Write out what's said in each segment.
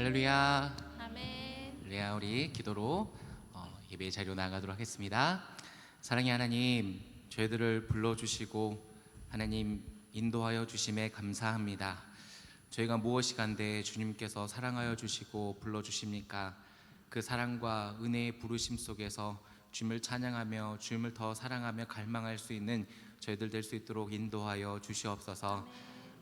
할렐루야. 아멘. 할렐루야. 우리 기도로 예배 자리로 나가도록 하겠습니다. 사랑의 하나님, 저희들을 불러주시고 하나님 인도하여 주심에 감사합니다. 저희가 무엇이 간데 주님께서 사랑하여 주시고 불러주십니까? 그 사랑과 은혜의 부르심 속에서 주님을 찬양하며 주님을 더 사랑하며 갈망할 수 있는 저희들 될 수 있도록 인도하여 주시옵소서.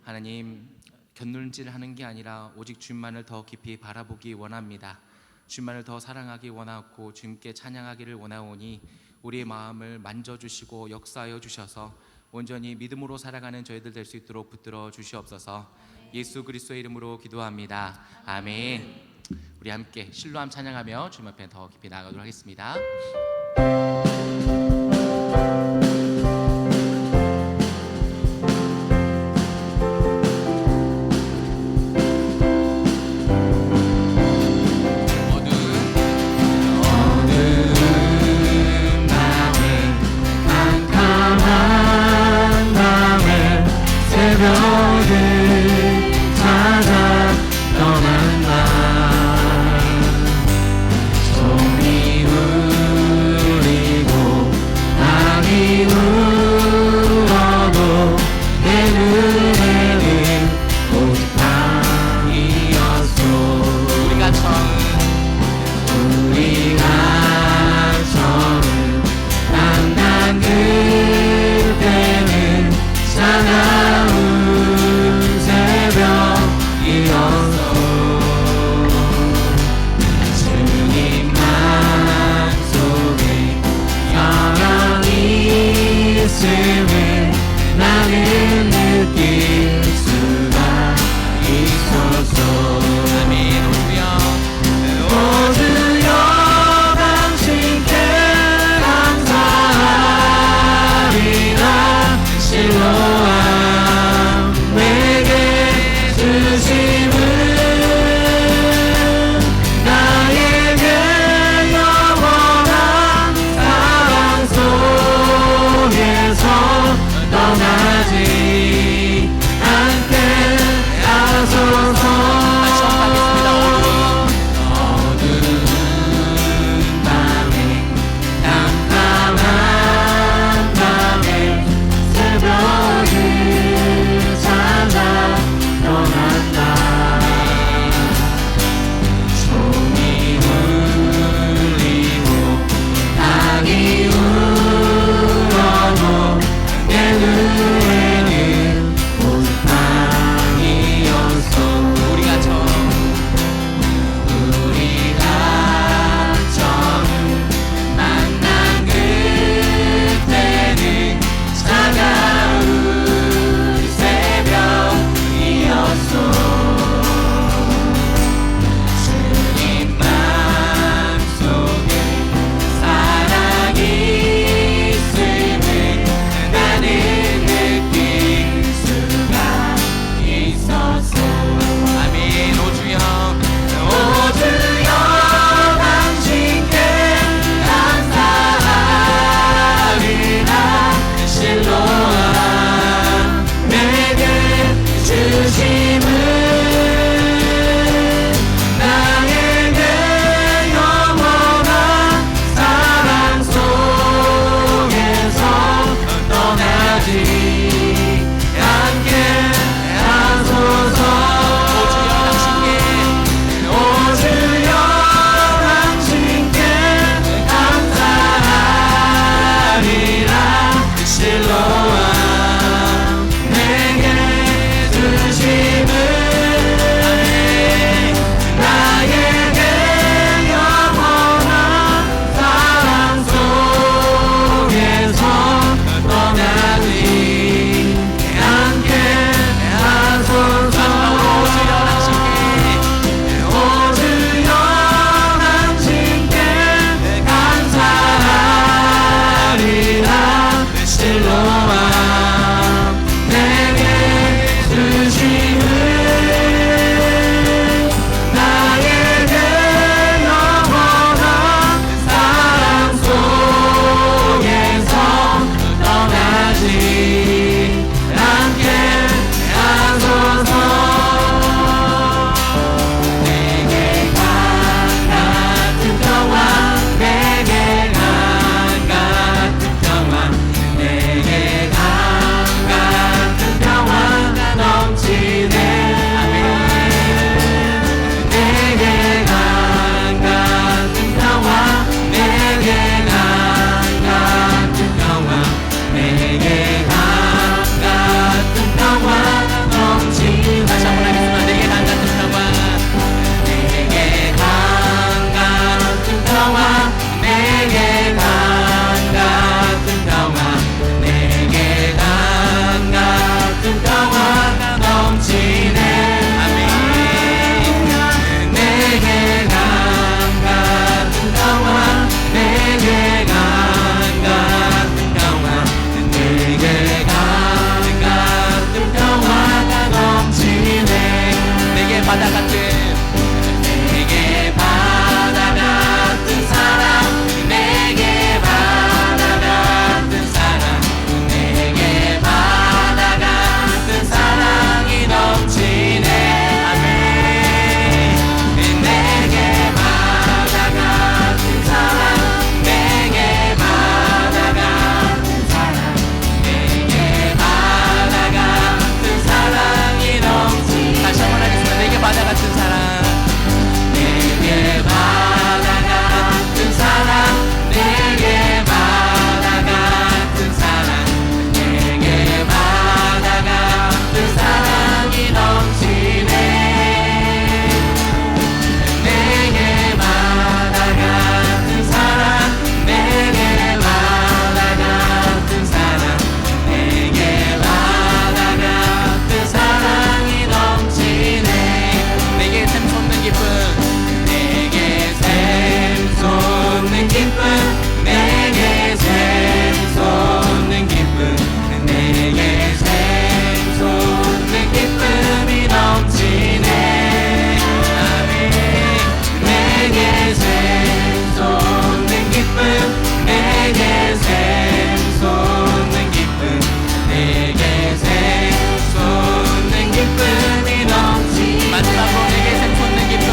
하나님, 곁눈질하는 게 아니라 오직 주님만을 더 깊이 바라보기 원합니다. 주님만을 더 사랑하기 원하고 주님께 찬양하기를 원하오니 우리의 마음을 만져주시고 역사하여 주셔서 온전히 믿음으로 살아가는 저희들 될 수 있도록 붙들어 주시옵소서. 예수 그리스도의 이름으로 기도합니다. 아멘. 우리 함께 실로암 찬양하며 주님 앞에 더 깊이 나아가도록 하겠습니다. 새벽을 찾아 떠난 날, 종이 울리고 내게 강 같은 평화 내게 강 같은 평화가 넘치네 아멘 내게 강 같은 평화 내게 강 같은 평화 내게 강 같은 평화가 넘치네 내게 바다 같은 내게 바다 같은 사랑 내게 바다 같은 사랑 내게 바다 같은 사랑이 넘치네 아멘 내게 바다 같은 사랑 내게 바다 같은 사랑 내게 바다 같은 사랑이 넘치네 다시 한번 하겠습니다 내게 바다 같은 사랑 내게 바다 같은 사랑 내게 바다 같은 사랑 내게 바다 같은 사랑이 넘치네 내게 바다 같은 사랑 내게 바다 같은 사랑 내게 바다 같은 사랑이 넘치네 내게 샘솟는 기쁨 내게 샘솟는 기쁨 내게 샘솟는 기쁨 내게 샘솟는 기쁨이 넘치네 아멘 내게 샘솟는 기쁨 내게 샘솟는 기쁨 내게 샘솟는 기쁨이 넘치네 마지막으로 내게 샘솟는 기쁨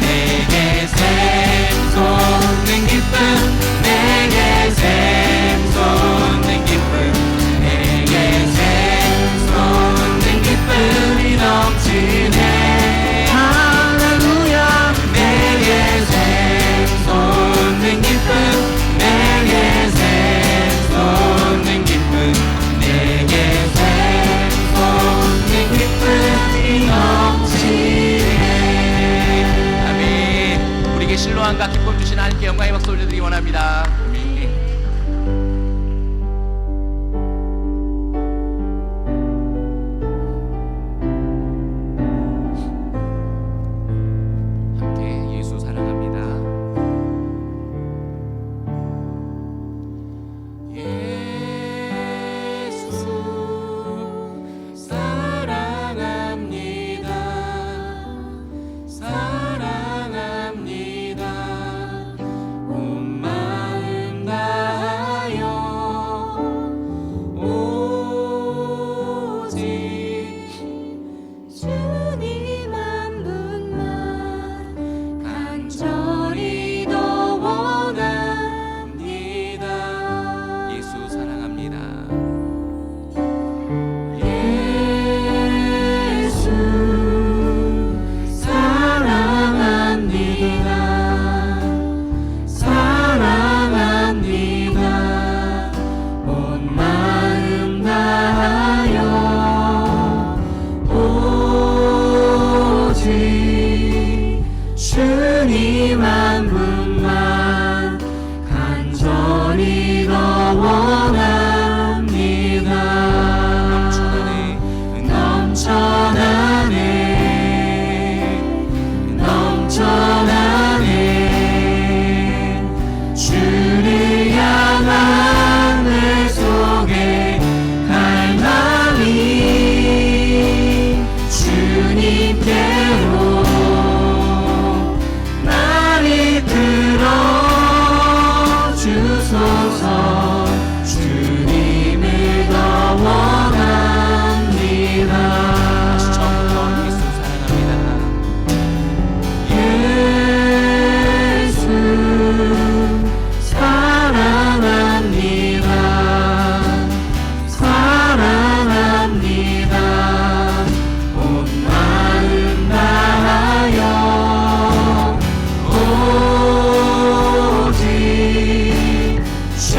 내게 샘솟는 기쁨 내게 샘솟는 기쁨 내게 샘솟는 기쁨이 넘치네 할렐루야 내게 샘솟는 기쁨 내게 샘솟는 기쁨 내게 샘솟는 기쁨이 넘치네 아멘 우리에게 신뢰함과 기쁨 주신 하나님께 영광의 박수 올려드리기 원합니다 아멘 함께 예수 사랑합니다 예수 사랑합니다 사랑합니다 온 마음 다하여 오직 주님 한 분만 간절히 더 원합니다. 예수 사랑합니다 예수 사랑합니다. 사랑합니다. 온 마음 다하여 오직 주님 한 분만 간절히 더 원합니다. 넘쳐나네 넘쳐나네 주를 향한 내 속에 갈망이 주님께로 나를 이끌어 주소서 주님을 더 원합니다. 처음부터 예수 사랑합니다 예수 사랑합니다. 사랑합니다. 온 마음 다하여 오직 주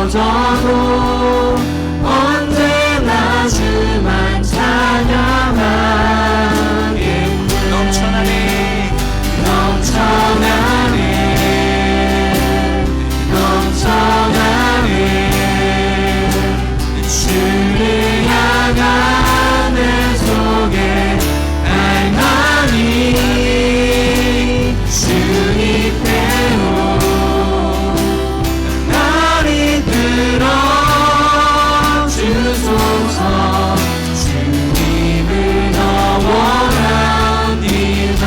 쓰러져도 언제나 주만 찬양하겠네. 넘쳐나네 넘쳐나네 넘쳐나네 주를 향한 내 속에 갈망이 주님께로 날 이끌어 주소서. 주님을 더 원합니다.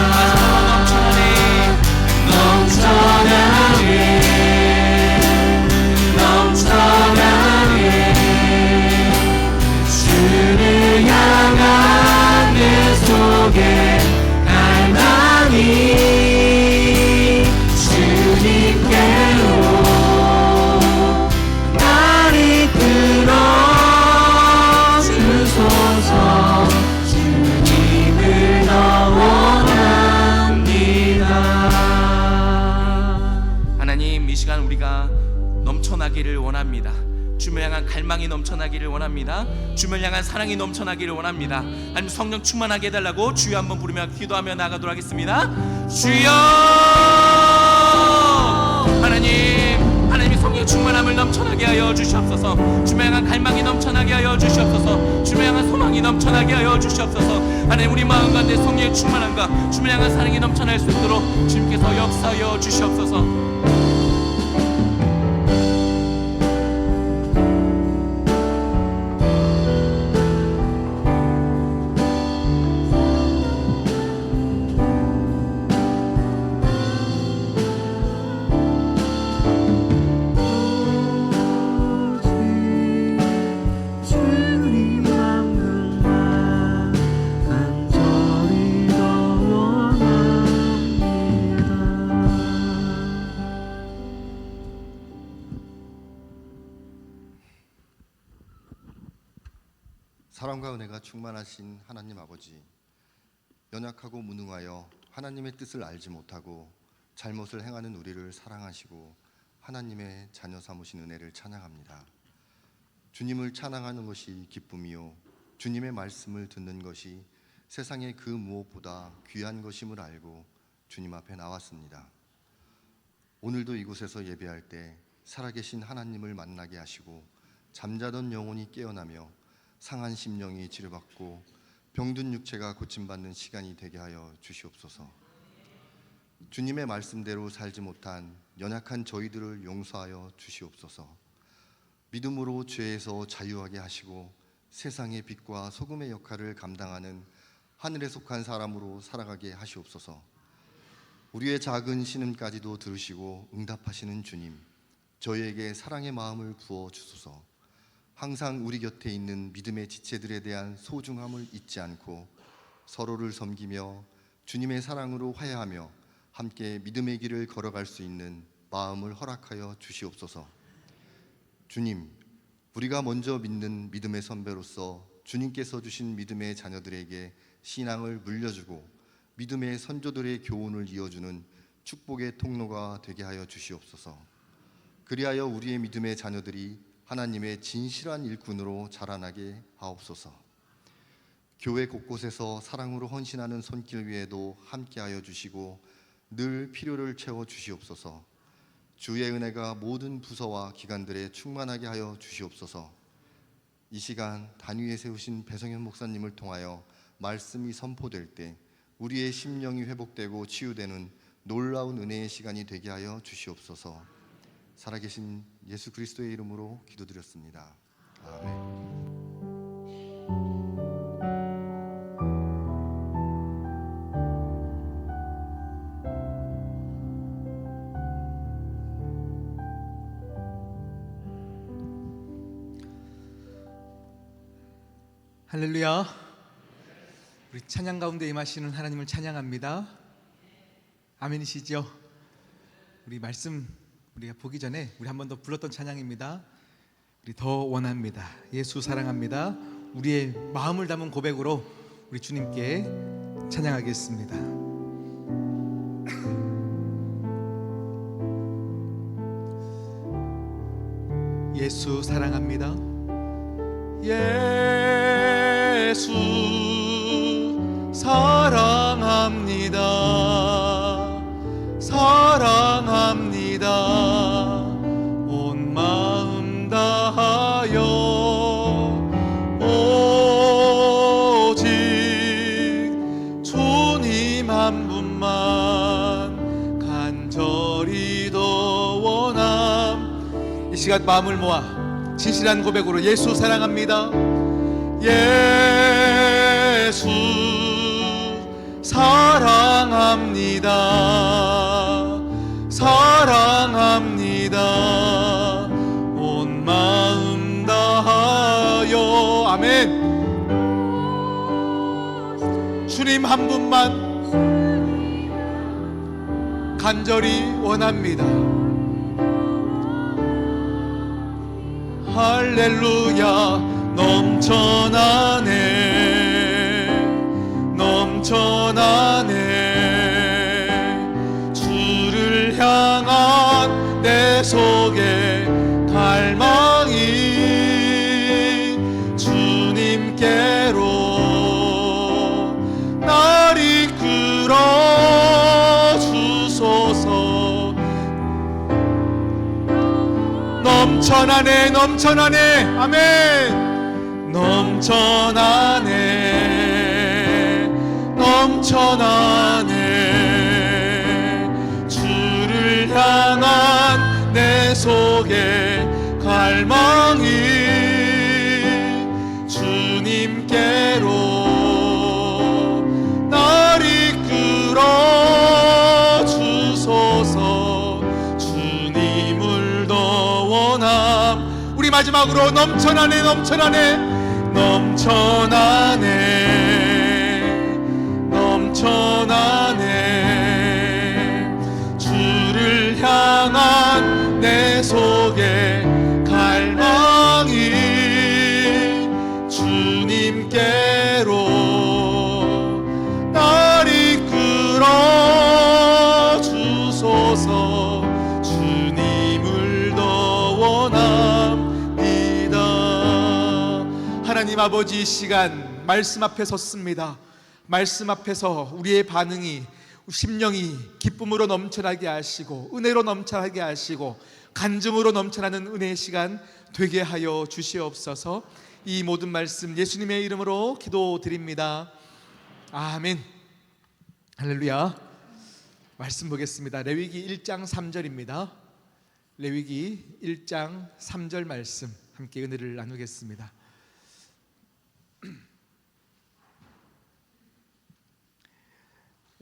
넘쳐나네 넘쳐나네 주를 향한 내 속에 갈망이 주님께로 날 이끌어 주소서. 주님을 더 원합니다. 하나님, 이 시간 우리가 넘쳐나기를 원합니다. 주를 향한 갈망이 넘쳐나기를 원합니다. 주를 향한 사랑이 넘쳐나기를 원합니다. 하나님, 성령 충만하게 해달라고 주여 한번 부르며 기도하며 나가도록 하겠습니다. 주여! 하나님이 성령 충만함을 넘쳐나게 하여 주시옵소서. 주를 향한 갈망이 넘쳐나게 하여 주시옵소서. 주를 향한 소망이 넘쳐나게 하여 주시옵소서. 하나님, 우리 마음 가운데 성령의 충만함과 주를 향한 사랑이 넘쳐날 수 있도록 주님께서 역사하여 주시옵소서. 주님만큼만 간절히 더 원합니다. 사랑과 은혜가 충만하신 하나님 아버지, 연약하고 무능하여 하나님의 뜻을 알지 못하고 잘못을 행하는 우리를 사랑하시고 하나님의 자녀 삼으신 은혜를 찬양합니다. 주님을 찬양하는 것이 기쁨이요 주님의 말씀을 듣는 것이 세상의 그 무엇보다 귀한 것임을 알고 주님 앞에 나왔습니다. 오늘도 이곳에서 예배할 때 살아계신 하나님을 만나게 하시고 잠자던 영혼이 깨어나며 상한 심령이 치료받고 병든 육체가 고침받는 시간이 되게 하여 주시옵소서. 주님의 말씀대로 살지 못한 연약한 저희들을 용서하여 주시옵소서. 믿음으로 죄에서 자유하게 하시고 세상의 빛과 소금의 역할을 감당하는 하늘에 속한 사람으로 살아가게 하시옵소서. 우리의 작은 신음까지도 들으시고 응답하시는 주님, 저희에게 사랑의 마음을 부어 주소서. 항상 우리 곁에 있는 믿음의 지체들에 대한 소중함을 잊지 않고 서로를 섬기며 주님의 사랑으로 화해하며 함께 믿음의 길을 걸어갈 수 있는 마음을 허락하여 주시옵소서. 주님, 우리가 먼저 믿는 믿음의 선배로서 주님께서 주신 믿음의 자녀들에게 신앙을 물려주고 믿음의 선조들의 교훈을 이어주는 축복의 통로가 되게 하여 주시옵소서. 그리하여 우리의 믿음의 자녀들이 하나님의 진실한 일꾼으로 자라나게 하옵소서. 교회 곳곳에서 사랑으로 헌신하는 손길 위에도 함께하여 주시고 늘 필요를 채워 주시옵소서. 주의 은혜가 모든 부서와 기관들에 충만하게 하여 주시옵소서. 이 시간 단위에 세우신 배성현 목사님을 통하여 말씀이 선포될 때 우리의 심령이 회복되고 치유되는 놀라운 은혜의 시간이 되게 하여 주시옵소서. 살아계신 예수 그리스도의 이름으로 기도드렸습니다. 아멘. 할렐루야. 우리 찬양 가운데 임하시는 하나님을 찬양합니다. 아멘이시죠? 우리 말씀 우리가 보기 전에 우리 한 번 더 불렀던 찬양입니다. 우리 더 원합니다. 예수 사랑합니다. 우리의 마음을 담은 고백으로 우리 주님께 찬양하겠습니다. 예수 사랑합니다. 예수 사랑합니다. 사랑합니다. 온 마음 다하여 오직 주님 한 분만 간절히 더 원함. 이 시간 마음을 모아 진실한 고백으로 예수 사랑합니다. 예수 사랑합니다. 사랑합니다. 온 마음 다하여. 아멘. 주님 한 분만 간절히 원합니다. 할렐루야. 넘쳐나네 넘쳐나네. 주를 향한 내 속에 갈망이 주님께로 날 이끌어 주소서. 넘쳐나네 넘쳐나네. 아멘. 넘쳐나네 넘쳐나네. 주를 향한 내 속에 갈망이 주님께로 날 이끌어 주소서. 주님을 더 원함. 우리 마지막으로 넘쳐나네 넘쳐나네 넘쳐나네 넘쳐나네. 주를 향한 내 속에 갈망이 주님께로 날 이끌어 주소서. 주님을 더 원합니다. 하나님 아버지, 이 시간 말씀 앞에 섰습니다. 말씀 앞에서 우리의 반응이, 심령이 기쁨으로 넘쳐나게 하시고 은혜로 넘쳐나게 하시고 간증으로 넘쳐나는 은혜의 시간 되게 하여 주시옵소서. 이 모든 말씀 예수님의 이름으로 기도드립니다. 아멘. 할렐루야. 말씀 보겠습니다. 레위기 1장 3절입니다. 레위기 1장 3절 말씀 함께 은혜를 나누겠습니다.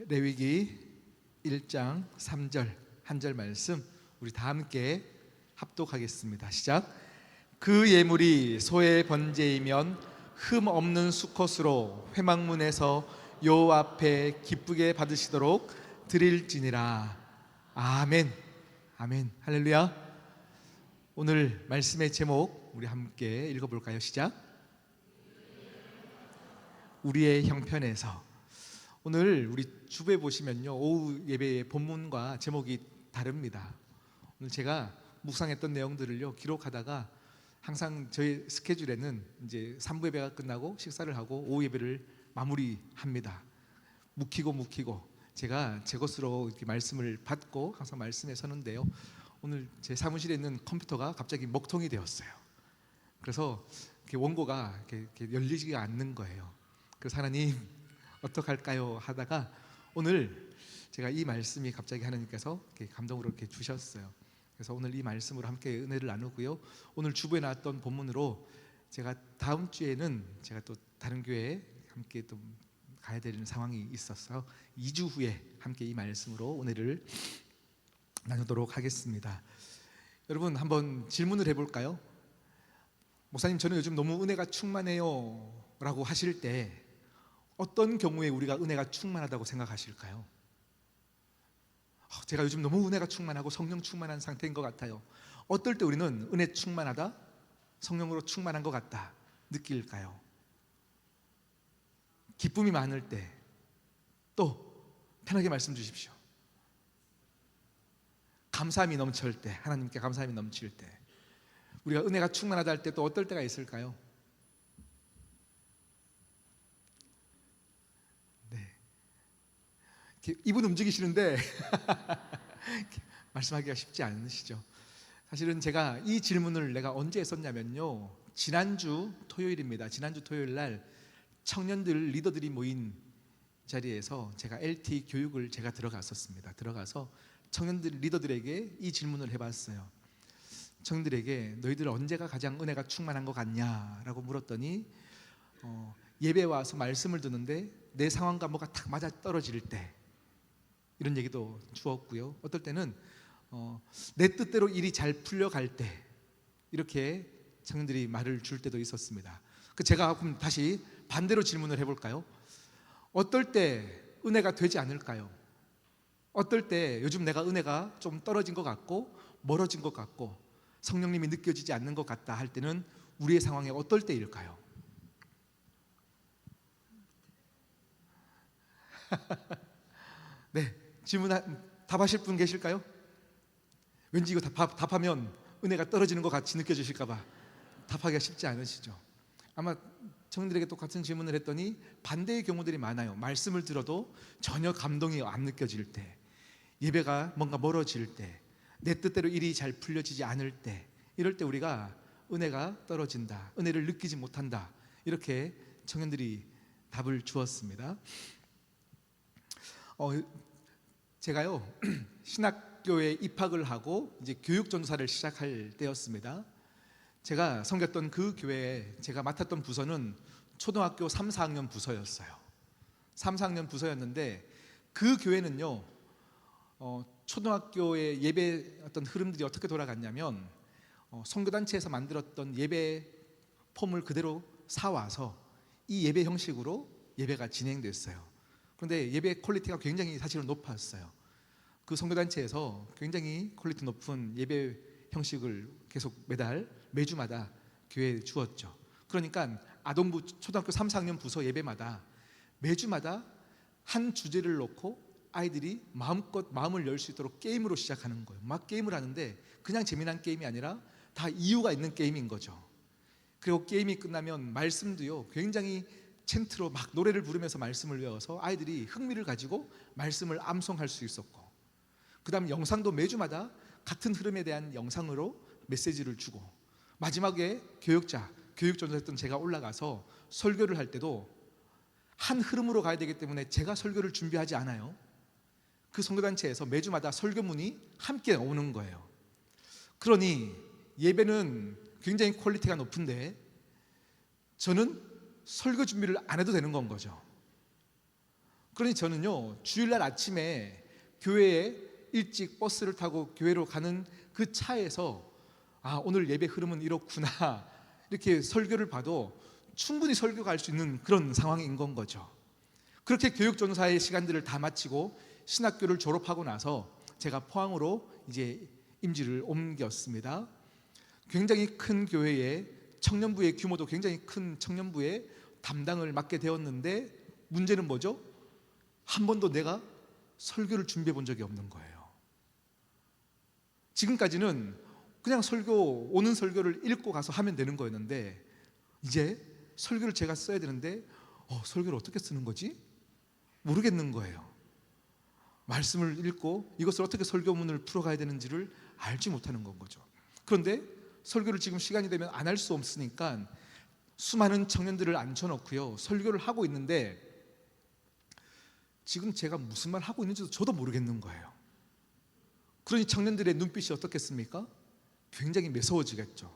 레위기 1장 3절 한 절 말씀 우리 다 함께 합독하겠습니다. 시작. 그 예물이 소의 번제이면 흠 없는 수컷으로 회막문에서 여호와 앞에 기쁘게 받으시도록 드릴지니라. 아멘. 아멘. 할렐루야. 오늘 말씀의 제목 우리 함께 읽어볼까요? 시작. 우리의 형편에서. 오늘 우리 주부에 보시면요, 오후 예배의 본문과 제목이 다릅니다. 오늘 제가 묵상했던 내용들을요 기록하다가 항상 저희 스케줄에는 이제 3부 예배가 끝나고 식사를 하고 오후 예배를 마무리합니다. 묵히고 제가 제 것으로 이렇게 말씀을 받고 항상 말씀에 서는데요, 오늘 제 사무실에 있는 컴퓨터가 갑자기 먹통이 되었어요. 그래서 이렇게 원고가 이렇게 열리지가 않는 거예요. 그래서 하나님 어떡할까요 하다가 오늘 제가 이 말씀이 갑자기 하나님께서 이렇게 감동으로 이렇게 주셨어요. 그래서 오늘 이 말씀으로 함께 은혜를 나누고요, 오늘 주부에 나왔던 본문으로 제가 다음 주에는 제가 또 다른 교회에 함께 또 가야 되는 상황이 있어서 2주 후에 함께 이 말씀으로 은혜를 나누도록 하겠습니다. 여러분 한번 질문을 해볼까요? 목사님, 저는 요즘 너무 은혜가 충만해요 라고 하실 때 어떤 경우에 우리가 은혜가 충만하다고 생각하실까요? 제가 요즘 너무 은혜가 충만하고 성령 충만한 상태인 것 같아요. 어떨 때 우리는 은혜 충만하다, 성령으로 충만한 것 같다 느낄까요? 기쁨이 많을 때, 또 편하게 말씀 주십시오. 감사함이 넘칠 때, 하나님께 감사함이 넘칠 때, 우리가 은혜가 충만하다 할 때 또 어떨 때가 있을까요? 네. 입은 움직이시는데 말씀하기가 쉽지 않으시죠? 사실은 제가 이 질문을 내가 언제 했었냐면요, 지난주 토요일입니다. 지난주 토요일 날 청년들 리더들이 모인 자리에서 제가 LT 교육을 제가 들어갔었습니다. 들어가서 청년들 리더들에게 이 질문을 해봤어요. 청년들에게 너희들 언제가 가장 은혜가 충만한 것 같냐라고 물었더니 예배 와서 말씀을 듣는데 내 상황과 뭐가 딱 맞아 떨어질 때, 이런 얘기도 주었고요. 어떨 때는 내 뜻대로 일이 잘 풀려갈 때, 이렇게 청년들이 말을 줄 때도 있었습니다. 제가 그럼 다시 반대로 질문을 해볼까요? 어떨 때 은혜가 되지 않을까요? 어떨 때 요즘 내가 은혜가 좀 떨어진 것 같고 멀어진 것 같고 성령님이 느껴지지 않는 것 같다 할 때는 우리의 상황에 어떨 때일까요? 네, 답하실 분 계실까요? 왠지 이거 답하면 은혜가 떨어지는 것 같이 느껴지실까 봐 답하기가 쉽지 않으시죠? 아마 청년들에게 똑같은 질문을 했더니 반대의 경우들이 많아요. 말씀을 들어도 전혀 감동이 안 느껴질 때, 예배가 뭔가 멀어질 때, 내 뜻대로 일이 잘 풀려지지 않을 때, 이럴 때 우리가 은혜가 떨어진다, 은혜를 느끼지 못한다, 이렇게 청년들이 답을 주었습니다. 제가요 신학교에 입학을 하고 이제 교육전도사를 시작할 때였습니다. 제가 섬겼던 그 교회에 제가 맡았던 부서는 초등학교 3, 4학년 부서였어요. 3, 4학년 부서였는데 그 교회는요 초등학교의 예배 어떤 흐름들이 어떻게 돌아갔냐면 선교단체에서 만들었던 예배 폼을 그대로 사와서 이 예배 형식으로 예배가 진행됐어요. 그런데 예배 퀄리티가 굉장히 사실은 높았어요. 그 선교단체에서 굉장히 퀄리티 높은 예배 형식을 계속 매주마다 교회에 주었죠. 그러니까 아동부 초등학교 3, 4학년 부서 예배마다 매주마다 한 주제를 놓고 아이들이 마음껏 마음을 열 수 있도록 게임으로 시작하는 거예요. 막 게임을 하는데 그냥 재미난 게임이 아니라 다 이유가 있는 게임인 거죠. 그리고 게임이 끝나면 말씀도요 굉장히 찬트로 막 노래를 부르면서 말씀을 외워서 아이들이 흥미를 가지고 말씀을 암송할 수 있었고, 그 다음 영상도 매주마다 같은 흐름에 대한 영상으로 메시지를 주고, 마지막에 교육전도했던 제가 올라가서 설교를 할 때도 한 흐름으로 가야 되기 때문에 제가 설교를 준비하지 않아요. 그 선교단체에서 매주마다 설교문이 함께 오는 거예요. 그러니 예배는 굉장히 퀄리티가 높은데 저는 설교 준비를 안 해도 되는 건 거죠. 그러니 저는요 주일날 아침에 교회에 일찍 버스를 타고 교회로 가는 그 차에서 오늘 예배 흐름은 이렇구나, 이렇게 설교를 봐도 충분히 설교가 할 수 있는 그런 상황인 건 거죠. 그렇게 교육전도사의 시간들을 다 마치고 신학교를 졸업하고 나서 제가 포항으로 이제 임지를 옮겼습니다. 굉장히 큰 교회에 청년부의 규모도 굉장히 큰 청년부에 담당을 맡게 되었는데 문제는 뭐죠? 한 번도 내가 설교를 준비해 본 적이 없는 거예요. 지금까지는 그냥 오는 설교를 읽고 가서 하면 되는 거였는데 이제 설교를 제가 써야 되는데 설교를 어떻게 쓰는 거지? 모르겠는 거예요. 말씀을 읽고 이것을 어떻게 설교문을 풀어가야 되는지를 알지 못하는 건 거죠. 그런데 설교를 지금 시간이 되면 안 할 수 없으니까 수많은 청년들을 앉혀놓고요 설교를 하고 있는데 지금 제가 무슨 말 하고 있는지도 저도 모르겠는 거예요. 그러니 청년들의 눈빛이 어떻겠습니까? 굉장히 매서워지겠죠.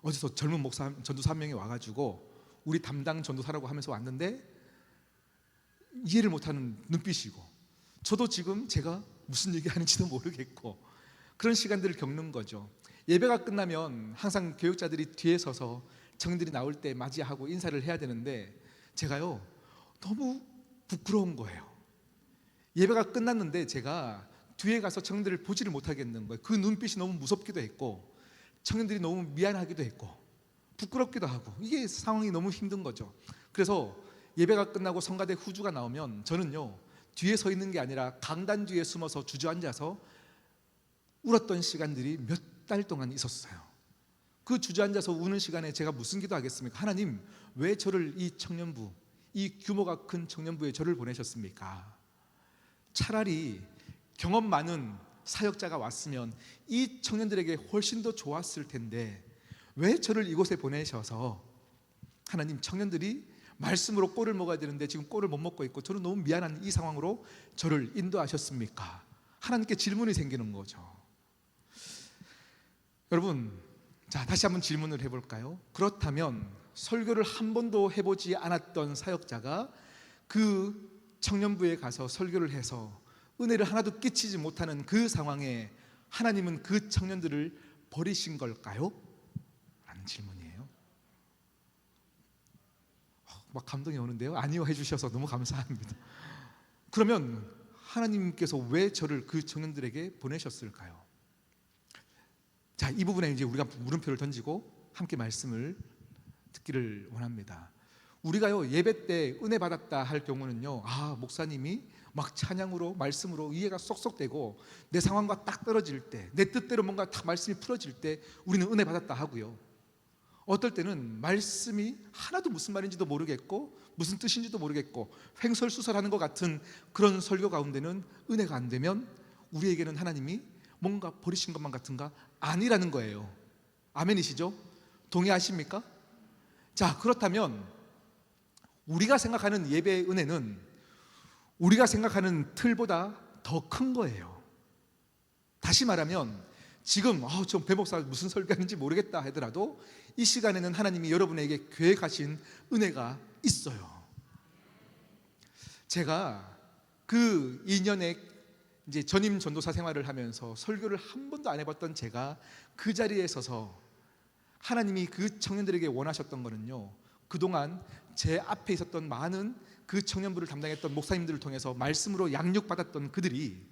어디서 젊은 목사 전도사 한 명이 와가지고 우리 담당 전도사라고 하면서 왔는데 이해를 못하는 눈빛이고, 저도 지금 제가 무슨 얘기하는지도 모르겠고 그런 시간들을 겪는 거죠. 예배가 끝나면 항상 교육자들이 뒤에 서서 청년들이 나올 때 맞이하고 인사를 해야 되는데 제가요 너무 부끄러운 거예요. 예배가 끝났는데 제가 뒤에 가서 청년들을 보지를 못하겠는 거예요. 그 눈빛이 너무 무섭기도 했고 청년들이 너무 미안하기도 했고 부끄럽기도 하고, 이게 상황이 너무 힘든 거죠. 그래서 예배가 끝나고 성가대 후주가 나오면 저는요 뒤에 서 있는 게 아니라 강단 뒤에 숨어서 주저앉아서 울었던 시간들이 몇 달 동안 있었어요. 그 주저앉아서 우는 시간에 제가 무슨 기도하겠습니까? 하나님, 왜 저를 이 청년부, 이 규모가 큰 청년부에 저를 보내셨습니까? 차라리 경험 많은 사역자가 왔으면 이 청년들에게 훨씬 더 좋았을 텐데 왜 저를 이곳에 보내셔서 하나님, 청년들이 말씀으로 꼴을 먹어야 되는데 지금 꼴을 못 먹고 있고 저는 너무 미안한 이 상황으로 저를 인도하셨습니까? 하나님께 질문이 생기는 거죠. 여러분, 자, 다시 한번 질문을 해볼까요? 그렇다면 설교를 한 번도 해보지 않았던 사역자가 그 청년부에 가서 설교를 해서 은혜를 하나도 끼치지 못하는 그 상황에 하나님은 그 청년들을 버리신 걸까요? 라는 질문이에요. 막 감동이 오는데요. 아니요 해주셔서 너무 감사합니다. 그러면 하나님께서 왜 저를 그 청년들에게 보내셨을까요? 자, 이 부분에 이제 우리가 물음표를 던지고 함께 말씀을 듣기를 원합니다. 우리가요, 예배 때 은혜 받았다 할 경우는요, 목사님이 막 찬양으로 말씀으로 이해가 쏙쏙 되고 내 상황과 딱 떨어질 때, 내 뜻대로 뭔가 딱 말씀이 풀어질 때 우리는 은혜 받았다 하고요, 어떨 때는 말씀이 하나도 무슨 말인지도 모르겠고 무슨 뜻인지도 모르겠고 횡설수설하는 것 같은 그런 설교 가운데는 은혜가 안 되면 우리에게는 하나님이 뭔가 버리신 것만 같은가? 아니라는 거예요. 아멘이시죠? 동의하십니까? 자, 그렇다면 우리가 생각하는 예배의 은혜는 우리가 생각하는 틀보다 더 큰 거예요. 다시 말하면 지금 저 배목사 무슨 설교하는지 모르겠다 하더라도 이 시간에는 하나님이 여러분에게 계획하신 은혜가 있어요. 제가 그 2년의 이제 전임 전도사 생활을 하면서 설교를 한 번도 안 해봤던 제가 그 자리에 서서 하나님이 그 청년들에게 원하셨던 거는요, 그동안 제 앞에 있었던 많은 그 청년부를 담당했던 목사님들을 통해서 말씀으로 양육받았던 그들이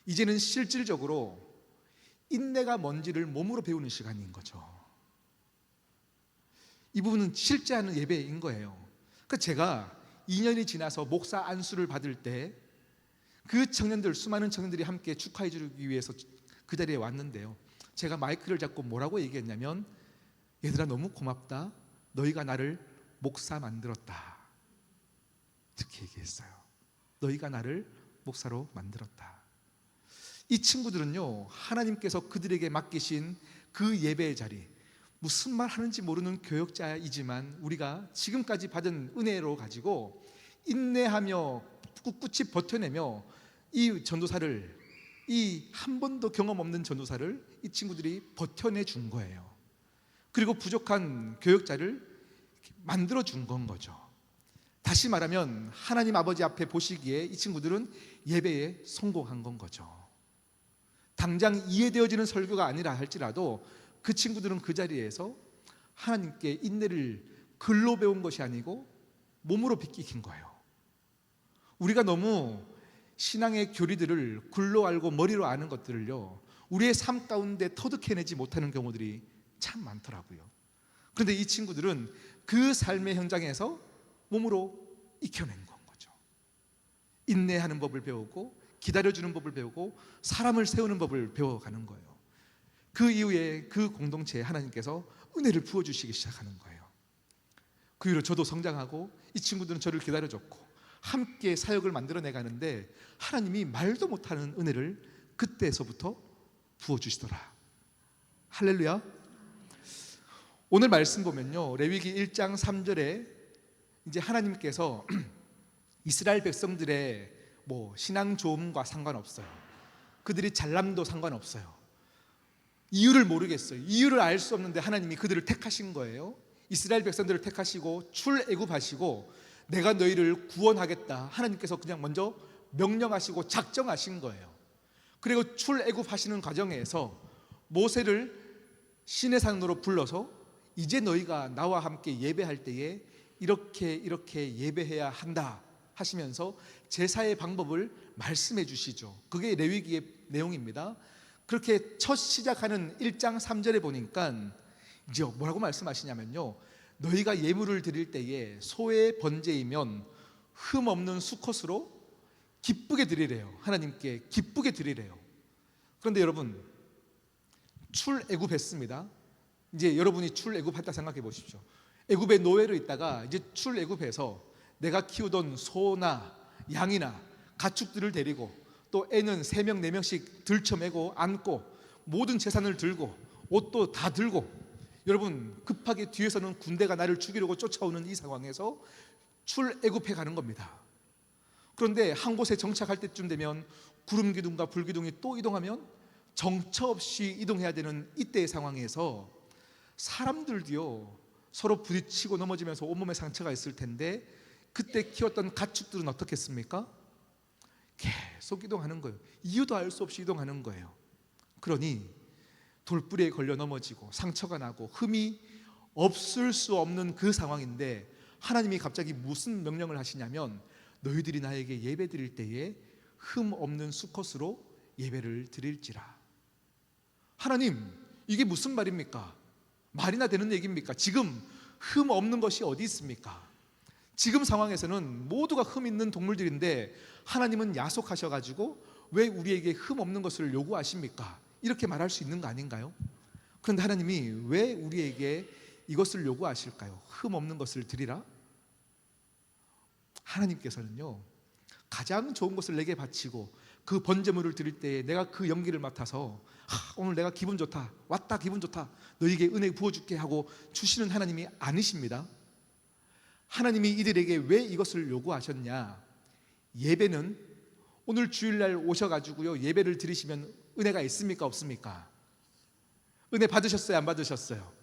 이제는 실질적으로 인내가 뭔지를 몸으로 배우는 시간인 거죠. 이 부분은 실제 하는 예배인 거예요. 그러니까 제가 2년이 지나서 목사 안수를 받을 때 그 청년들, 수많은 청년들이 함께 축하해 주기 위해서 그 자리에 왔는데요, 제가 마이크를 잡고 뭐라고 얘기했냐면, 얘들아 너무 고맙다, 너희가 나를 목사 만들었다, 이렇게 얘기했어요. 너희가 나를 목사로 만들었다. 이 친구들은요, 하나님께서 그들에게 맡기신 그 예배의 자리, 무슨 말 하는지 모르는 교역자이지만 우리가 지금까지 받은 은혜로 가지고 인내하며 꿋꿋이 버텨내며 이 전도사를, 이 한 번도 경험 없는 전도사를 이 친구들이 버텨내 준 거예요. 그리고 부족한 교역자를 만들어 준 건 거죠. 다시 말하면 하나님 아버지 앞에 보시기에 이 친구들은 예배에 성공한 건 거죠. 당장 이해되어지는 설교가 아니라 할지라도 그 친구들은 그 자리에서 하나님께 인내를 글로 배운 것이 아니고 몸으로 비키킨 거예요. 우리가 너무 신앙의 교리들을 글로 알고 머리로 아는 것들을요, 우리의 삶 가운데 터득해내지 못하는 경우들이 참 많더라고요. 그런데 이 친구들은 그 삶의 현장에서 몸으로 익혀낸 건 거죠. 인내하는 법을 배우고 기다려주는 법을 배우고 사람을 세우는 법을 배워가는 거예요. 그 이후에 그 공동체에 하나님께서 은혜를 부어주시기 시작하는 거예요. 그 이후로 저도 성장하고 이 친구들은 저를 기다려줬고 함께 사역을 만들어내가는데 하나님이 말도 못하는 은혜를 그때서부터 부어주시더라. 할렐루야. 오늘 말씀 보면요, 레위기 1장 3절에 이제 하나님께서 이스라엘 백성들의 신앙 좋음과 상관없어요. 그들이 잘남도 상관없어요. 이유를 모르겠어요. 이유를 알 수 없는데 하나님이 그들을 택하신 거예요. 이스라엘 백성들을 택하시고 출애굽하시고 내가 너희를 구원하겠다, 하나님께서 그냥 먼저 명령하시고 작정하신 거예요. 그리고 출애굽하시는 과정에서 모세를 시내산으로 불러서 이제 너희가 나와 함께 예배할 때에 이렇게 예배해야 한다 하시면서 제사의 방법을 말씀해 주시죠. 그게 레위기의 내용입니다. 그렇게 첫 시작하는 1장 3절에 보니까 이제 뭐라고 말씀하시냐면요, 너희가 예물을 드릴 때에 소의 번제이면 흠 없는 수컷으로 기쁘게 드리래요. 하나님께 기쁘게 드리래요. 그런데 여러분, 출애굽했습니다. 이제 여러분이 출애굽했다 생각해 보십시오. 애굽의 노예로 있다가 이제 출애굽해서 내가 키우던 소나 양이나 가축들을 데리고 또 애는 3명 4명씩 들쳐매고 안고 모든 재산을 들고 옷도 다 들고, 여러분 급하게 뒤에서는 군대가 나를 죽이려고 쫓아오는 이 상황에서 출애굽해 가는 겁니다. 그런데 한 곳에 정착할 때쯤 되면 구름 기둥과 불 기둥이 또 이동하면 정처 없이 이동해야 되는 이때의 상황에서 사람들도요 서로 부딪히고 넘어지면서 온몸에 상처가 있을 텐데 그때 키웠던 가축들은 어떻겠습니까? 계속 이동하는 거예요. 이유도 알 수 없이 이동하는 거예요. 그러니 돌뿌리에 걸려 넘어지고 상처가 나고 흠이 없을 수 없는 그 상황인데 하나님이 갑자기 무슨 명령을 하시냐면 너희들이 나에게 예배 드릴 때에 흠 없는 수컷으로 예배를 드릴지라. 하나님, 이게 무슨 말입니까? 말이나 되는 얘기입니까? 지금 흠 없는 것이 어디 있습니까? 지금 상황에서는 모두가 흠 있는 동물들인데 하나님은 야속하셔가지고 왜 우리에게 흠 없는 것을 요구하십니까? 이렇게 말할 수 있는 거 아닌가요? 그런데 하나님이 왜 우리에게 이것을 요구하실까요? 흠 없는 것을 드리라? 하나님께서는요 가장 좋은 것을 내게 바치고 그 번제물을 드릴 때에 내가 그 연기를 맡아서 오늘 내가 기분 좋다, 왔다 기분 좋다, 너에게 은혜 부어줄게 하고 주시는 하나님이 아니십니다. 하나님이 이들에게 왜 이것을 요구하셨냐? 예배는 오늘 주일날 오셔가지고요 예배를 드리시면 은혜가 있습니까 없습니까? 은혜 받으셨어요 안 받으셨어요?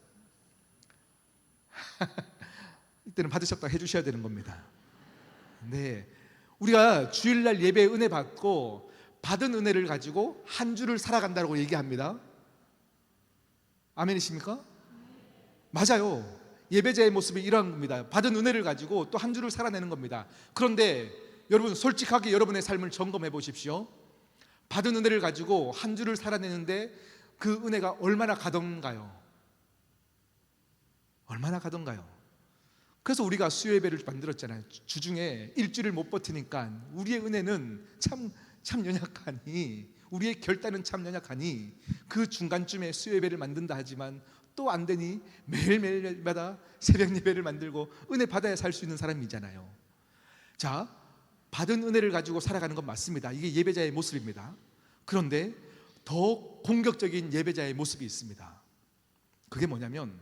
이때는 받으셨다고 해주셔야 되는 겁니다. 네, 우리가 주일날 예배 은혜 받고 받은 은혜를 가지고 한 주를 살아간다고 얘기합니다. 아멘이십니까? 맞아요. 예배자의 모습이 이러한 겁니다. 받은 은혜를 가지고 또 한 주를 살아내는 겁니다. 그런데 여러분 솔직하게 여러분의 삶을 점검해 보십시오. 받은 은혜를 가지고 한 주를 살아내는데 그 은혜가 얼마나 가던가요? 얼마나 가던가요? 그래서 우리가 수요 예배를 만들었잖아요. 주중에 일주일을 못 버티니까 우리의 은혜는 참 연약하니, 우리의 결단은 참 연약하니 그 중간쯤에 수요 예배를 만든다 하지만 또 안 되니 매일매일마다 새벽 예배를 만들고 은혜 받아야 살 수 있는 사람이잖아요. 자, 받은 은혜를 가지고 살아가는 건 맞습니다. 이게 예배자의 모습입니다. 그런데 더 공격적인 예배자의 모습이 있습니다. 그게 뭐냐면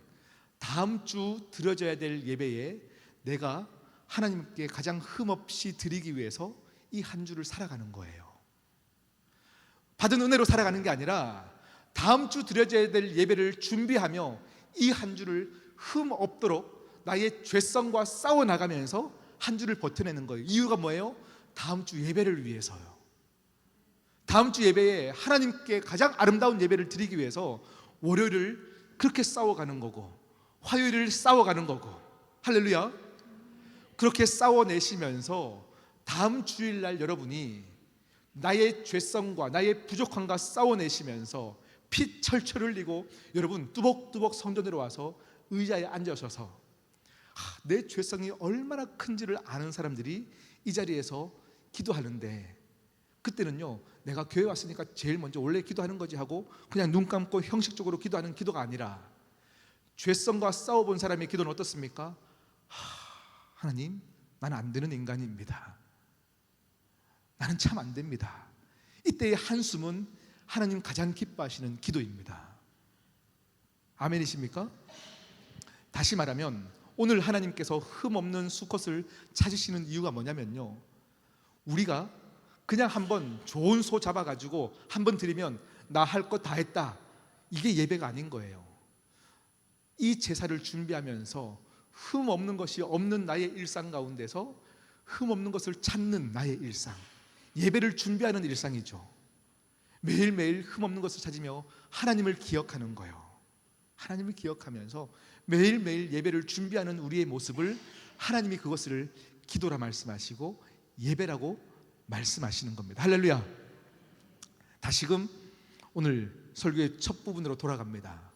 다음 주 드려져야 될 예배에 내가 하나님께 가장 흠없이 드리기 위해서 이 한 주를 살아가는 거예요. 받은 은혜로 살아가는 게 아니라 다음 주 드려져야 될 예배를 준비하며 이 한 주를 흠 없도록 나의 죄성과 싸워 나가면서 한 주를 버텨내는 거예요. 이유가 뭐예요? 다음 주 예배를 위해서요. 다음 주 예배에 하나님께 가장 아름다운 예배를 드리기 위해서 월요일을 그렇게 싸워가는 거고 화요일을 싸워가는 거고, 할렐루야. 그렇게 싸워내시면서 다음 주일날 여러분이 나의 죄성과 나의 부족함과 싸워내시면서 피 철철 흘리고 여러분 뚜벅뚜벅 성전으로 와서 의자에 앉으셔서 내 죄성이 얼마나 큰지를 아는 사람들이 이 자리에서 기도하는데, 그때는요 내가 교회 왔으니까 제일 먼저 원래 기도하는 거지 하고 그냥 눈 감고 형식적으로 기도하는 기도가 아니라 죄성과 싸워본 사람의 기도는 어떻습니까? 하나님, 나는 안 되는 인간입니다. 나는 참 안 됩니다. 이때의 한숨은 하나님 가장 기뻐하시는 기도입니다. 아멘이십니까? 다시 말하면 오늘 하나님께서 흠없는 수컷을 찾으시는 이유가 뭐냐면요, 우리가 그냥 한번 좋은 소 잡아가지고 한번 드리면 나 할 거 다 했다, 이게 예배가 아닌 거예요. 이 제사를 준비하면서 흠 없는 것이 없는 나의 일상 가운데서 흠 없는 것을 찾는 나의 일상, 예배를 준비하는 일상이죠. 매일매일 흠 없는 것을 찾으며 하나님을 기억하는 거예요. 하나님을 기억하면서 매일매일 예배를 준비하는 우리의 모습을 하나님이 그것을 기도라 말씀하시고 예배라고 말씀하시는 겁니다. 할렐루야. 다시금 오늘 설교의 첫 부분으로 돌아갑니다.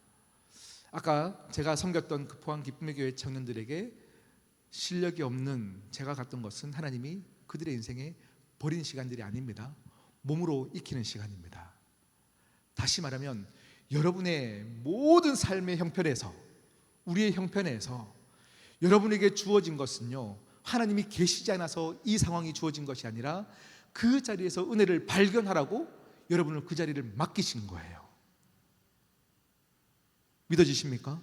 아까 제가 섬겼던 그 포항 기쁨의 교회 청년들에게 실력이 없는 제가 갔던 것은 하나님이 그들의 인생에 버린 시간들이 아닙니다. 몸으로 익히는 시간입니다. 다시 말하면 여러분의 모든 삶의 형편에서, 우리의 형편에서 여러분에게 주어진 것은요, 하나님이 계시지 않아서 이 상황이 주어진 것이 아니라 그 자리에서 은혜를 발견하라고 여러분을 그 자리를 맡기신 거예요. 믿어지십니까?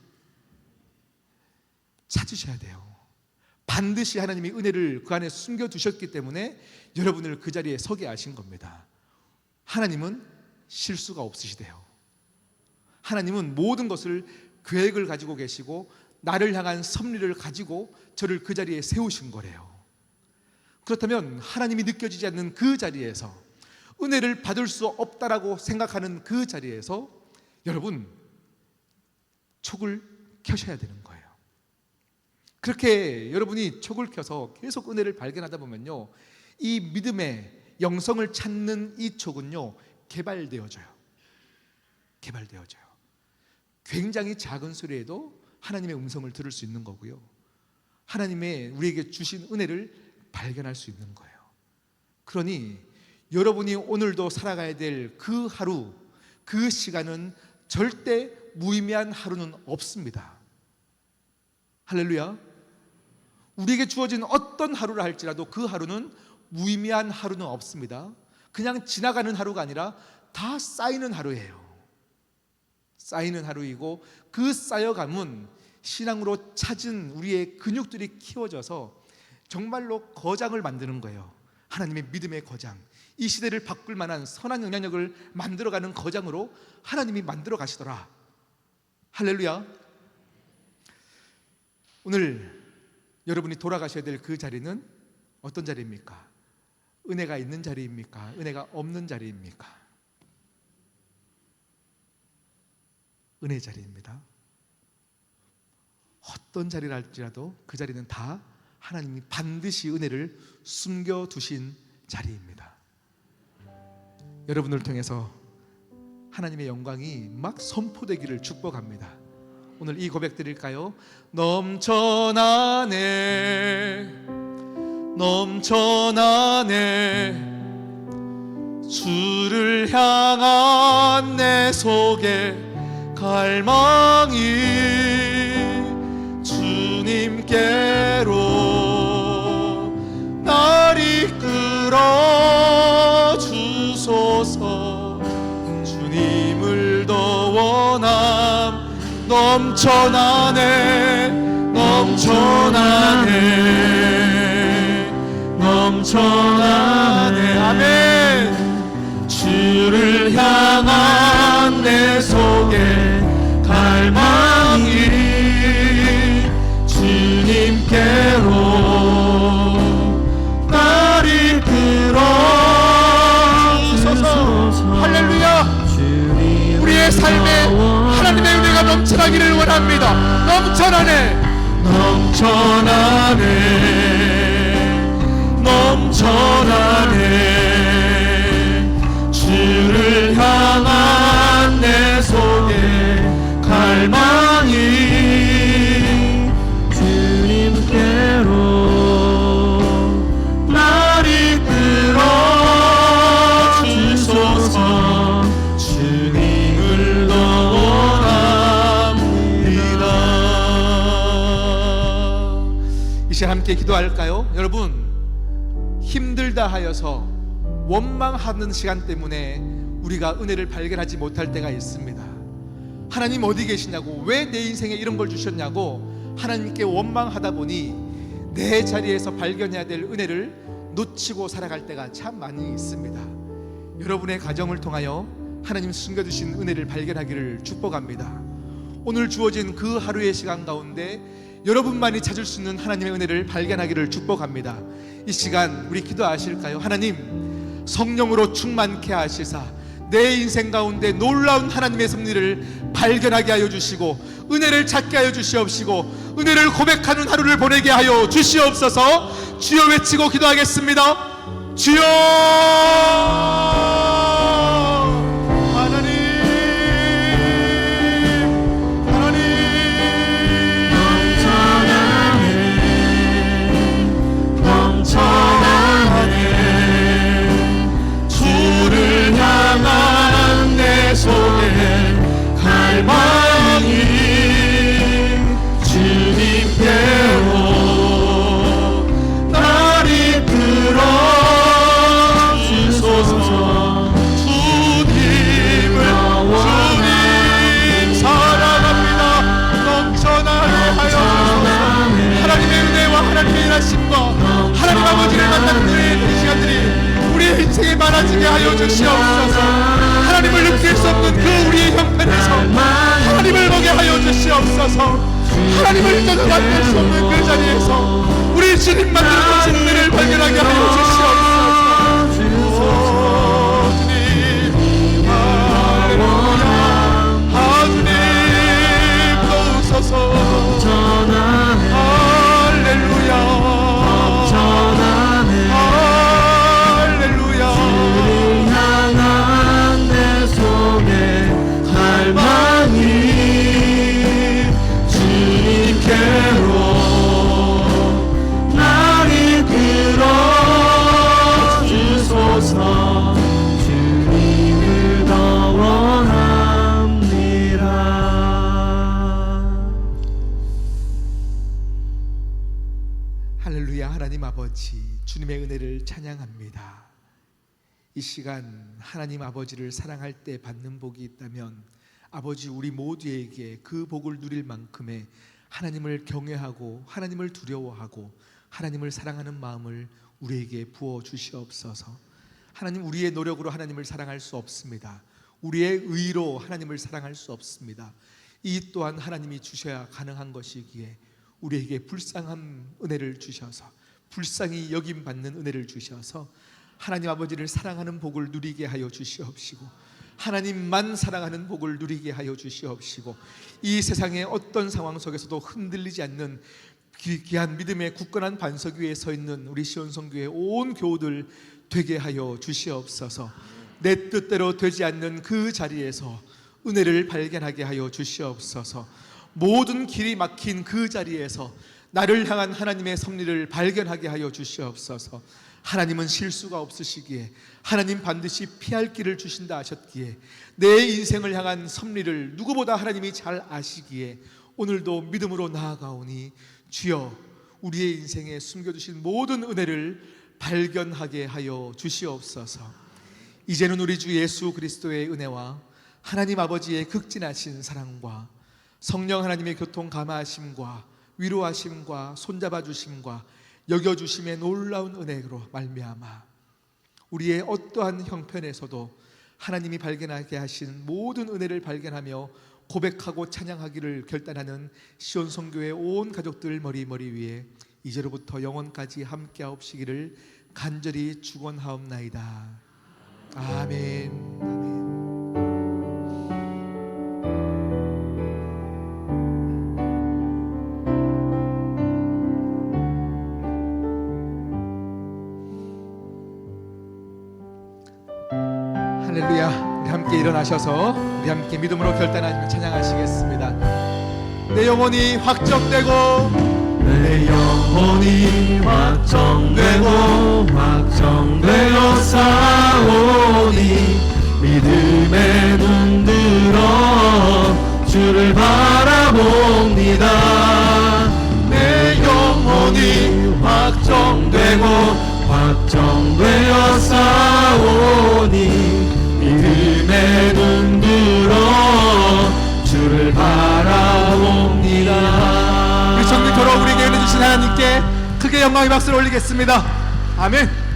찾으셔야 돼요. 반드시 하나님이 은혜를 그 안에 숨겨두셨기 때문에 여러분을 그 자리에 서게 하신 겁니다. 하나님은 실수가 없으시대요. 하나님은 모든 것을 계획을 가지고 계시고 나를 향한 섭리를 가지고 저를 그 자리에 세우신 거래요. 그렇다면 하나님이 느껴지지 않는 그 자리에서, 은혜를 받을 수 없다라고 생각하는 그 자리에서 여러분 촉을 켜셔야 되는 거예요. 그렇게 여러분이 촉을 켜서 계속 은혜를 발견하다 보면요, 이 믿음의 영성을 찾는 이 촉은요 개발되어져요. 굉장히 작은 소리에도 하나님의 음성을 들을 수 있는 거고요, 하나님의 우리에게 주신 은혜를 발견할 수 있는 거예요. 그러니 여러분이 오늘도 살아가야 될 그 하루, 그 시간은 절대 무의미한 하루는 없습니다. 할렐루야. 우리에게 주어진 어떤 하루를 할지라도 그 하루는 무의미한 하루는 없습니다. 그냥 지나가는 하루가 아니라 다 쌓이는 하루예요. 쌓이는 하루이고, 그 쌓여감은 신앙으로 찾은 우리의 근육들이 키워져서 정말로 거장을 만드는 거예요. 하나님의 믿음의 거장, 이 시대를 바꿀 만한 선한 영향력을 만들어가는 거장으로 하나님이 만들어 가시더라. 할렐루야. 오늘 여러분이 돌아가셔야 될 그 자리는 어떤 자리입니까? 은혜가 있는 자리입니까? 은혜가 없는 자리입니까? 은혜 자리입니다. 어떤 자리를 할지라도 그 자리는 다 하나님이 반드시 은혜를 숨겨두신 자리입니다. 여러분을 통해서 하나님의 영광이 막 선포되기를 축복합니다. 오늘 이 고백 드릴까요? 넘쳐나네, 넘쳐나네, 주를 향한 내 속에 갈망이 주님께로 날 이끌어 주소서. 주님을 더 원함 넘쳐나네, 넘쳐나네, 넘쳐나네. 아멘. 주를 향한 내 속에 갈망이 주님께로 날 이끌어 주소서. 할렐루야. 우리의 삶에 하나님의 은혜가 넘쳐나기를 원합니다. 넘쳐나네, 넘쳐나네, 넘쳐나네, 주를 향한 내 속에 갈망이 주님께로 날 이끌어 주소서. 주님을 더 원합니다. 이 시간 함께 기도할까요? 여러분, 힘들다 하여서 원망하는 시간 때문에 우리가 은혜를 발견하지 못할 때가 있습니다. 하나님 어디 계시냐고, 왜 내 인생에 이런 걸 주셨냐고 하나님께 원망하다 보니 내 자리에서 발견해야 될 은혜를 놓치고 살아갈 때가 참 많이 있습니다. 여러분의 가정을 통하여 하나님 숨겨두신 은혜를 발견하기를 축복합니다. 오늘 주어진 그 하루의 시간 가운데 여러분만이 찾을 수 있는 하나님의 은혜를 발견하기를 축복합니다. 이 시간 우리 기도하실까요? 하나님, 성령으로 충만케 하시사 내 인생 가운데 놀라운 하나님의 섭리를 발견하게 하여 주시고 은혜를 찾게 하여 주시옵시고 은혜를 고백하는 하루를 보내게 하여 주시옵소서. 주여 외치고 기도하겠습니다. 주여. 하나님, 하나님. 넘쳐나네, 넘쳐나네, 주를 향한 내 속에 아버지를 만나는 이 시간들이 우리의 인생에 많아지게 하여 주시옵소서. 하나님을 느낄 수 없는 그 우리의 형편에서 하나님을 보게 하여 주시옵소서. 하나님을 전혀 만날 수 없는 그 자리에서 우리 주님 만드는 주님을 발견하게 하여 주시옵소서. 오 주님 할렐루야. 주님 도우소서. 할렐루야. 할렐루야. 주를 향한 내 손에 갈망이 주님께로 날 이끌어 주소서. 주님을 더 원합니다. 할렐루야. 하나님 아버지, 주님의 은혜를 찬양합니다. 이 시간 하나님 아버지를 사랑할 때 받는 복이 있다면 아버지 우리 모두에게 그 복을 누릴 만큼의 하나님을 경외하고 하나님을 두려워하고 하나님을 사랑하는 마음을 우리에게 부어 주시옵소서. 하나님, 우리의 노력으로 하나님을 사랑할 수 없습니다. 우리의 의로 하나님을 사랑할 수 없습니다. 이 또한 하나님이 주셔야 가능한 것이기에 우리에게 불쌍한 은혜를 주셔서, 불쌍히 여김받는 은혜를 주셔서 하나님 아버지를 사랑하는 복을 누리게 하여 주시옵시고, 하나님만 사랑하는 복을 누리게 하여 주시옵시고, 이 세상의 어떤 상황 속에서도 흔들리지 않는 귀한 믿음의 굳건한 반석 위에 서 있는 우리 시온성교회 온 교우들 되게 하여 주시옵소서. 내 뜻대로 되지 않는 그 자리에서 은혜를 발견하게 하여 주시옵소서. 모든 길이 막힌 그 자리에서 나를 향한 하나님의 섭리를 발견하게 하여 주시옵소서. 하나님은 실수가 없으시기에 하나님 반드시 피할 길을 주신다 하셨기에 내 인생을 향한 섭리를 누구보다 하나님이 잘 아시기에 오늘도 믿음으로 나아가오니 주여, 우리의 인생에 숨겨주신 모든 은혜를 발견하게 하여 주시옵소서. 이제는 우리 주 예수 그리스도의 은혜와 하나님 아버지의 극진하신 사랑과 성령 하나님의 교통 감화하심과 위로하심과 손잡아 주심과 여겨주심의 놀라운 은혜로 말미암아 우리의 어떠한 형편에서도 하나님이 발견하게 하신 모든 은혜를 발견하며 고백하고 찬양하기를 결단하는 시온성교회 온 가족들 머리 위에 이제로부터 영원까지 함께하옵시기를 간절히 축원하옵나이다. 아멘. 아멘. 할렐루야. 우리 함께 일어나셔서 우리 함께 믿음으로 결단하시며 찬양하시겠습니다. 내 영혼이 확정되고 내 영혼이 확정되고 확정되어 싸우니 믿음에 눈들어 주를 바라봅니다. 내 영혼이 확정되고 확정되어 싸우니 믿음에 눈들어 주를 바라봅니다. 우리 정리토록 우리에게 은혜 주신 하나님께 크게 영광의 박수를 올리겠습니다. 아멘.